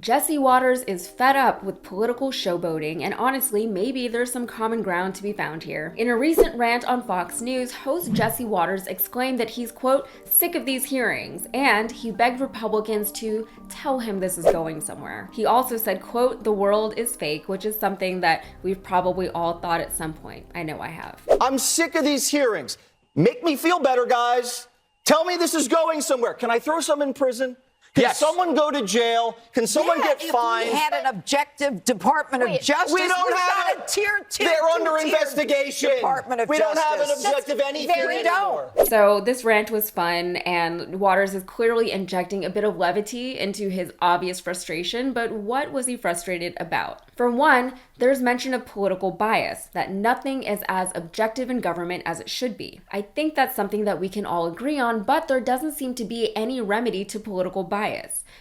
Jesse Waters is fed up with political showboating, and honestly, maybe there's some common ground to be found here. In a recent rant on Fox News, host Jesse Waters exclaimed that he's, quote, sick of these hearings, and he begged Republicans to tell him this is going somewhere. He also said, quote, the world is fake, which is something that we've probably all thought at some point. I know I have. I'm sick of these hearings. Make me feel better, guys. Tell me this is going somewhere. Can I throw some in prison? Can someone go to jail? Can someone get fined? If we had an objective Department of Justice, we don't have a tier two. They're under investigation. Department of we Justice. don't have an objective anything anymore. So this rant was fun, and Waters is clearly injecting a bit of levity into his obvious frustration, but what was he frustrated about? For one, there's mention of political bias, that nothing is as objective in government as it should be. I think that's something that we can all agree on, but there doesn't seem to be any remedy to political bias.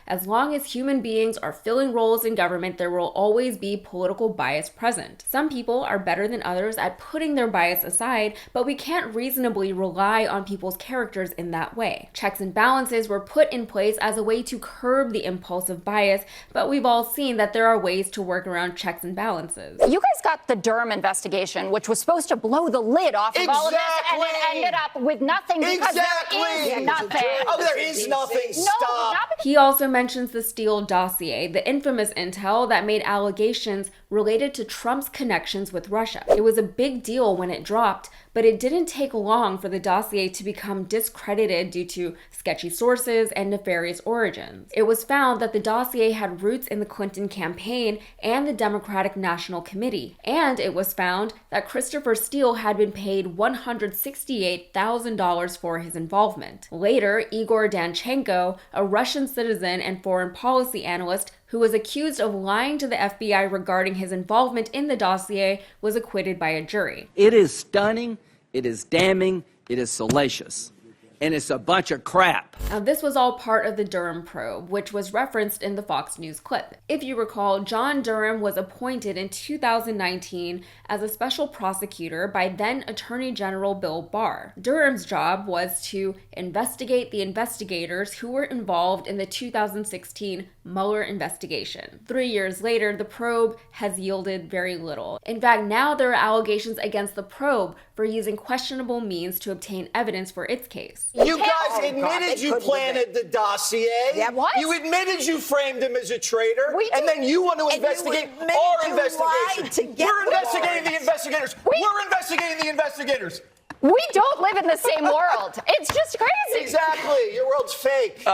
As long as human beings are filling roles in government, there will always be political bias present. Some people are better than others at putting their bias aside, but we can't reasonably rely on people's characters in that way. Checks and balances were put in place as a way to curb the impulse of bias, but we've all seen that there are ways to work around checks and balances. You guys got the Durham investigation, which was supposed to blow the lid off of all of this, and it ended up with nothing because there is nothing. Oh, there is nothing. Stop. He also mentions the Steele dossier, the infamous intel that made allegations related to Trump's connections with Russia. It was a big deal when it dropped, but it didn't take long for the dossier to become discredited due to sketchy sources and nefarious origins. It was found that the dossier had roots in the Clinton campaign and the Democratic National Committee, and it was found that Christopher Steele had been paid $168,000 for his involvement. Later, Igor Danchenko, a Russian citizen and foreign policy analyst who was accused of lying to the FBI regarding his involvement in the dossier, was acquitted by a jury. It is stunning, it is damning, it is salacious, and it's a bunch of crap. Now, this was all part of the Durham probe, which was referenced in the Fox News clip. If you recall, John Durham was appointed in 2019 as a special prosecutor by then Attorney General Bill Barr. Durham's job was to investigate the investigators who were involved in the 2016 Mueller investigation. 3 years later, the probe has yielded very little. In fact, now there are allegations against the probe for using questionable means to obtain evidence for its case. You guys admitted you planted the dossier. Yeah, what? You admitted you framed him as a traitor. And then you want to investigate our investigation. We're investigating the investigators. We're investigating the investigators. We don't live in the same world. It's just crazy. Exactly. Your world's fake.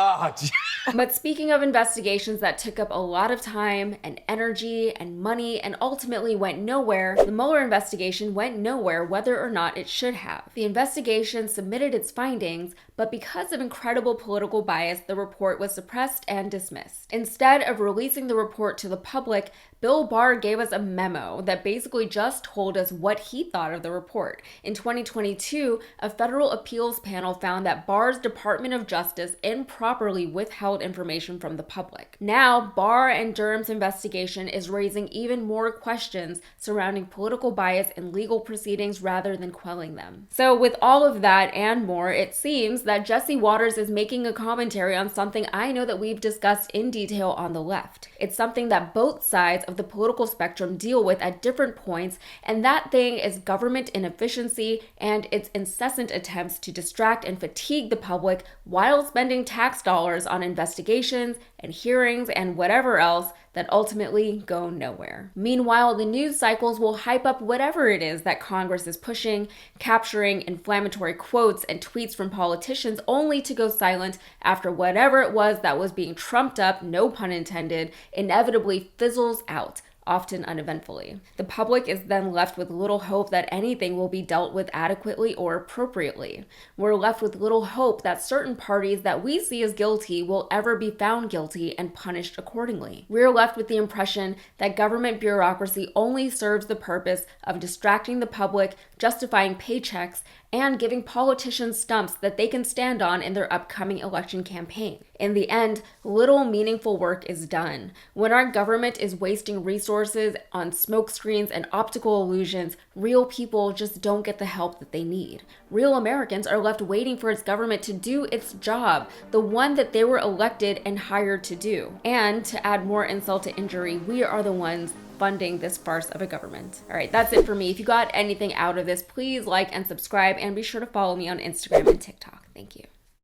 But speaking of investigations that took up a lot of time and energy and money and ultimately went nowhere, the Mueller investigation went nowhere whether or not it should have. The investigation submitted its findings, but because of incredible political bias, the report was suppressed and dismissed. Instead of releasing the report to the public, Bill Barr gave us a memo that basically just told us what he thought of the report. In 2022, a federal appeals panel found that Barr's Department of Justice improperly withheld information from the public. Now, Barr and Durham's investigation is raising even more questions surrounding political bias in legal proceedings rather than quelling them. So with all of that and more, it seems that Jesse Waters is making a commentary on something I know that we've discussed in detail on the left. It's something that both sides of the political spectrum deal with at different points, and that thing is government inefficiency and its incessant attempts to distract and fatigue the public while spending tax dollars on investigations and hearings and whatever else that ultimately go nowhere. Meanwhile, the news cycles will hype up whatever it is that Congress is pushing, capturing inflammatory quotes and tweets from politicians only to go silent after whatever it was that was being trumped up, no pun intended, inevitably fizzles out, often uneventfully. The public is then left with little hope that anything will be dealt with adequately or appropriately. We're left with little hope that certain parties that we see as guilty will ever be found guilty and punished accordingly. We're left with the impression that government bureaucracy only serves the purpose of distracting the public, justifying paychecks, and giving politicians stumps that they can stand on in their upcoming election campaign. In the end, little meaningful work is done. When our government is wasting resources on smokescreens and optical illusions, real people just don't get the help that they need. Real Americans are left waiting for its government to do its job, the one that they were elected and hired to do. And to add more insult to injury, we are the ones funding this farce of a government. All right, that's it for me. If you got anything out of this, please like and subscribe, and be sure to follow me on Instagram and TikTok. Thank you.